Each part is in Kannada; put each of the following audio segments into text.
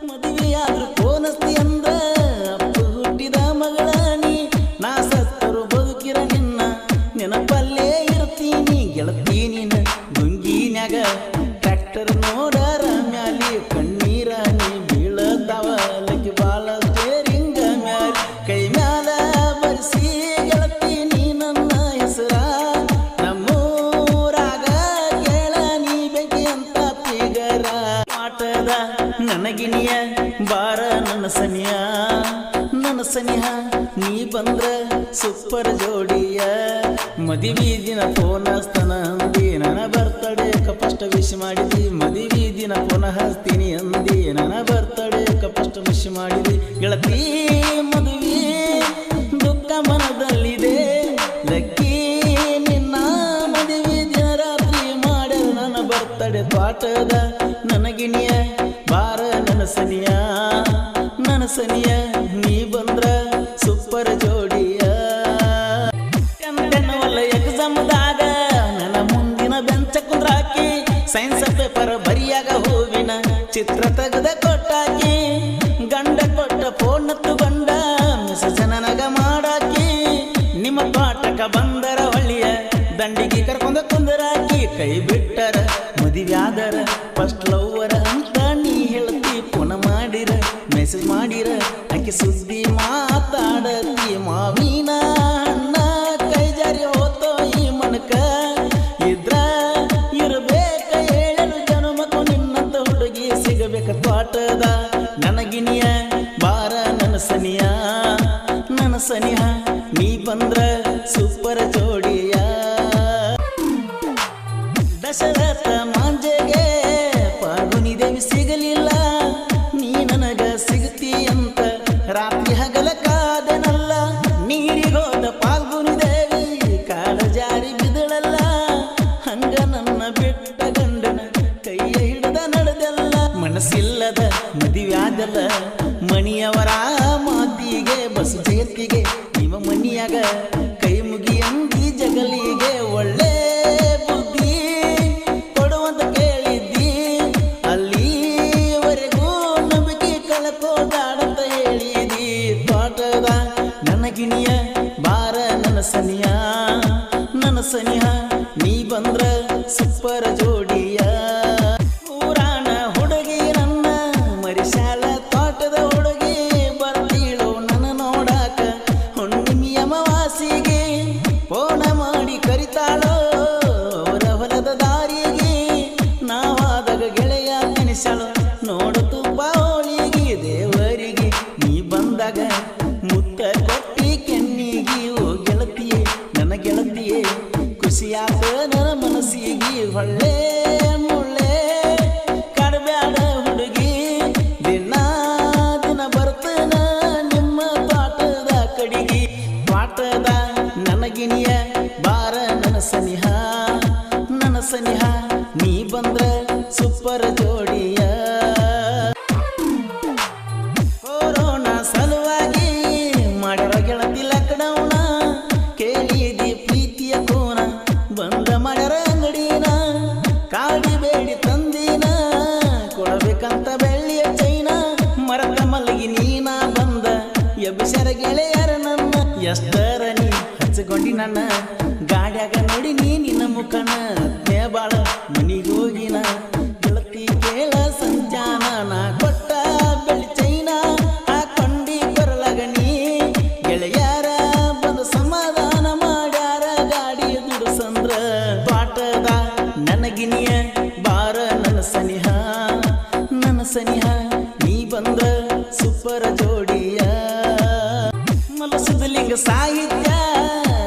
ಮದುವೆಯಾದ್ರೂ ಪೋನಸ್ತಿ ಅಂದ್ರ ಅಪ್ಪ ಹುಟ್ಟಿದ ಮಗಳ ನೀ ನಾ ಸತ್ತರು ಬದುಕಿರ ನಿನ್ನ ನೆನಪಲ್ಲೇ ಇರ್ತೀನಿ ಗೆಳತಿ ನೀನ ಗುಂಗಿನ್ಯಾಗ ಟ್ರ್ಯಾಕ್ಟರ್ ನೋಡರ ಮ್ಯಾಲಿ ಕಣ್ಣೀರ ನೀ ಬೀಳತಾವ ಲಕ್ಕಿ ಬಾಳ ಸ್ಟೇರಿಂಗ ಮ್ಯಾಲಿ ಕೈ ಮ್ಯಾಲ ಬರ್ಸಿ ಗೆಳತಿ ನೀ ನನ್ನ ಹೆಸರ ನಮ್ಮೂರಾಗ ಕೇಳ ನೀ ಬೆಂಕಿ ಅಂತ ಪಿಗರ ಆಟದ ನನಗಿನಿಯ ಬಾರ ನನ್ನ ಸನಿಹ ನೀ ಬಂದ್ರ ಸೂಪರ್ ಜೋಡಿಯ ಮದುವೆ ದಿನ ಫೋನ್ ಹಸ್ತನ ಅಂದಿ ನನ್ನ ಬರ್ತಡೇ ಫಸ್ಟ್ ವಿಶ್ ಮಾಡಿದಿ ಮದುವೆ ದಿನ ಫೋನ್ ಹಸ್ತೀನಿ ಅಂದಿ ನನ್ನ ಬರ್ತಡೇ ಫಸ್ಟ್ ವಿಶ್ ಮಾಡಿದಿ ಗೆಳತಿ ಮದುವೆ ದುಃಖ ಮನದಲ್ಲಿದೆ ಲಕ್ಕಿ ನಿನ್ನ ಮದುವೆ ದಿನ ರಾತ್ರಿ ಮಾಡ್ಯಾರ ನನ್ನ ಬರ್ತಡೇ ಪಾಠದ ನನಗಿನಿಯ ಬಾರ ನನ್ನ ಸನಿಯ ನೀ ಬಂದ್ರ ಸೂಪರ್ ಜೋಡಿಯ ಎಂದೆನ್ನವಲ್ಲ ಎಕ್ಸಾಮ್ದಾಗ ನನ್ನ ಮುಂದಿನ ಬೆಂಚ ಕುಂದ್ರಾಕಿ ಸೈನ್ಸ್ ಪೇಪರ್ ಬರಿಯಾಗ ಹೂವಿನ ಚಿತ್ರ ತೆಗೆದ ಕೊಟ್ಟಾಕಿ ಗಂಡ ಕೊಟ್ಟ ಫೋನ್ ತಗೊಂಡ ಮೆಸೇಜ್ ನನಗ ಮಾಡಾಕಿ ನಿಮ್ಮ ಪಾಠಕ ಬಂದರ ಹೊಳ್ಳಿಯ ದಂಡಿಗೆ ಕರ್ಕೊಂಡ ಕುಂದರಾಕಿ ಕೈ ಬಿಟ್ಟರ ಮದುವ್ಯಾದರ ಫಸ್ಟ್ ಲವ್ವರ ಅಂತ ನೀ ಹೇಳ್ತಿ ಫೋನ್ ಮಾಡಿರ ಮೆಸೇಜ್ ಮಾಡಿರ ಆಕೆ ಸುದ್ದಿ ಮಾತಾಡತಿ ಮಾವಿನ ಅಣ್ಣ ಕೈ ಜಾರಿ ಹೋತೋ ಈ ಮನಕ ಇದ್ರ ಇರಬೇಕ ಹೇಳಲು ಜನ್ಮಕ್ಕೂ ನಿನ್ನಂತ ಹುಡುಗಿ ಸಿಗಬೇಕ ತೋಟದ ನನಗಿನಿಯ ಬಾರ ನನ್ನ ಸನಿಹ ನೀ ಬಂದ್ರ ಸೂಪರ್ ಜೋಡಿಯ ದಶರಥ ಮಾಂಜೆಗೆ ಪಾರ್ವನಿ ದೇವಿ ಸಿಗಲಿಲ್ಲ ನೀ ನನಗ ಸಿಗತಿ ಅಂತ ರಾತ್ರಿ ಹಗಲ ಕಾದನಲ್ಲ ನೀರಿಗೋದ ಪಾಲ್ಗುನಿ ದೇವಿ ಕಾಲ ಜಾರಿ ಬಿದಳಲ್ಲ ಹಂಗ ನನ್ನ ಬಿಟ್ಟ ಗಂಡನ ಕೈಯ ಹಿಡಿದ ನಡೆದಲ್ಲ ಮನಸ್ಸಿಲ್ಲದ ಮದುವ್ಯಾದಲ್ಲ ಮಣಿಯವರ ಮಾತಿಗೆ ಬಸ್ ಜಯತಿಗೆ ನಿಮ್ಮ ಮನಿಯಾಗ ಕೈ ಮುಗಿಯಂದಿ ಜಗಲಿಗೆ ಒಳ್ಳೆ ಬುದ್ಧಿ ಕೊಡುವಂತ ಕೇಳಿದ್ದಿ ಅಲ್ಲಿವರೆಗೂ ನಂಬಿಕೆ ಕಳ್ಕೋದಾಡಂತ ಹೇಳಿದಿ ತೋಟದ ನನಗಿನಿಯ ಬಾರ ನನ್ನ ಸನಿಹ ನೀ ಬಂದ್ರ ಸೂಪರ್ ಜೋಡಿಯ ಊರಾಣ ಹುಡುಗಿ ನನ್ನ ಮರಿಶಾಲ ತೋಟದ ಹುಡುಗಿ ಬರ್ತೀಳು ನನ್ನ ನೋಡಾಕ ಹುಣ್ಣಿಮೆ ಅಮಾವಾಸಿಗೆ ಫೋನ ಮಾಡಿ ಕರಿತಾಳೋ ಅವರ ಹೊಲದ ದಾರಿಗೆ ನಾವಾದಾಗ ಗೆಳೆಯ ನೆನೆಸಳು ನೋಡು ತುಪ್ಪ ಹೋಳಿಗೆ ದೇವರಿಗೆ ನೀ ಬಂದಾಗ ಮುತ್ತ ಕೊಟ್ಟಿ ಕೆನ್ನಿಗೆ ಓ ಗೆಳತಿಯೇ ನನ್ನ ಗೆಳತಿಯೇ ಖುಷಿಯಾದ ನನ್ನ ಮನಸ್ಸಿಗೆ ಒಳ್ಳೆ ಮುಳ್ಳೆ ಕಡಬ್ಯಾಡ ಹುಡುಗಿ ದಿನ ಬರ್ತನ ನಿಮ್ಮ ತೋಟದ ಕಡಿಗೆ ತೋಟದ ನನಗಿನಿಯ ಬಾರ ನನ್ನ ಸನಿಹ ನೀ ಬಂದ್ರ ಸೂಪರ್ ಜೋಡಿಯ ಕೊರೋನಾ ಸಲುವಾಗಿ ಮಾಡ್ಯಾರ ಗೆಳತಿ ಲಾಕ್ಡೌನ ಕೇಳಿದಿ ಪ್ರೀತಿಯ ಕೋನ ಬಂದ ಮಾಡ್ಯಾರ ಅಂಗಡಿನ ಕಾಡಿ ಬೇಡಿ ತಂದಿನ ಕೊಡಬೇಕಂತ ಬೆಳ್ಳಿಯ ಚೈನ ಮರದ ಮಲಗಿ ನೀನ ಬಂದ ಎಬ್ಬಿಸರ ಗೆಳೆಯರ ನನ್ನ ಎಷ್ಟರ ನೀ ಹಚ್ಚಿಕೊಂಡಿ ನನ್ನ ಗಾಡ್ಯಾಗ ನೋಡಿ ನೀ ನಿನ್ನ ಮುಖನ ಬಾಳ ಮನಿಗೋಗಿನ ಗೆಳತಿ ಕೇಳ ಸಂಜಾನ ನಾ ಕೊಟ್ಟ ಬೆಳ್ಳಿ ಚೈನ ಹಾಕೊಂಡಿ ಕೊರಳಗ ನೀ ಗೆಳೆಯರ ಬಂದು ಸಮಾಧಾನ ಮಾಡ್ಯಾರ ಗಾಡಿ ದುಡ್ಸಂದ್ರ ಪಾಠದ ನನಗಿನಿಯ ಬಾರ ನನ್ನ ಸನಿಹ ನೀ ಬಂದ್ರ ಸೂಪರ್ ಜೋಡಿಯ ಮಲಸುದಲಿಂಗ ಸಾಹಿತ್ಯ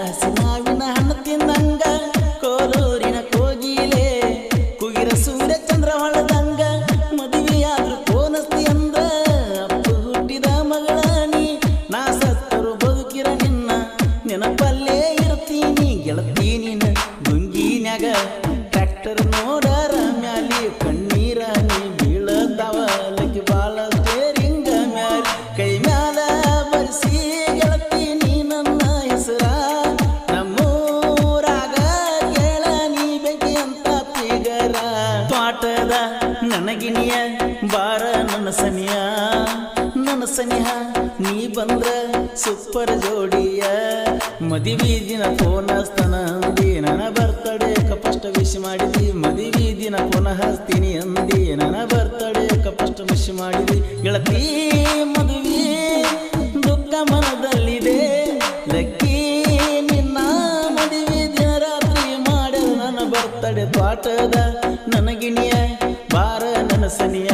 ಹಸಿಮಾವಿನ ಹಣ್ಣು ತಿಂದಂಗ ಕೋಲೂರಿನ ಕೋಗಿಲೆ ಕುಗಿರ ಸೂರ್ಯ ಚಂದ್ರ ಹೊಳದಂಗ ಮದುವೆಯಾದ್ರೂ ಪೋನಸ್ತಿ ಅಂದ್ರ ಅಪ್ಪ ಹುಟ್ಟಿದ ಮಗಳ ನೀ ನಾ ಸತ್ತರು ಬದುಕಿರ ನಿನ್ನ ನೆನಪಲ್ಲೇ ಇರ್ತೀನಿ ಗೆಳತಿ ನೀನ ಗುಂಗಿನ್ಯಾಗ ಟ್ರ್ಯಾಕ್ಟರ್ ನೋಡರ ಮ್ಯಾಲಿ ಕಣ್ಣೀರ ನೀ ಬೀಳತಾವ ಲಕ್ಕಿ ಬಾಳ ಸ್ಟೇರಿಂಗ ಮ್ಯಾಲಿ ಕೈ ಮ್ಯಾಲ ಬರ್ಸಿ ಗೆಳತಿ ನೀ ನನ್ನ ಬಾರ ನನ್ನ ಸನಿಯ ನನ್ನ ಸನಿಹ ನೀ ಬಂದ್ರ ಸೂಪರ್ ಜೋಡಿಯ ಮದುವೆ ದಿನ ಫೋನ್ ಹಸ್ತನ ಅಂದಿ ನನ್ನ ಬರ್ತಡೇಕ ಫಸ್ಟ್ ವಿಶ್ ಮಾಡಿದಿ ಮದುವೆ ದಿನ ಫೋನ್ ಹಸ್ತೀನಿ ಅಂದಿ ನನ್ನ ಬರ್ತಡೇಕ ಫಸ್ಟ್ ವಿಶ್ ಮಾಡಿದಿ ಗೆಳತಿ ಮದುವೆ ದುಃಖ ಮನದಲ್ಲಿದೆ ಲಕ್ಕಿ ನಿನ್ನ ಮದುವೆ ದಿನ ರಾತ್ರಿ ಮಾಡ್ಯ ನನ್ನ ಬರ್ತಡೆ ತ್ವಾಟದ ನನಗಿನಿಯ ಬಾರ ನನ್ನ ಸನಿಯ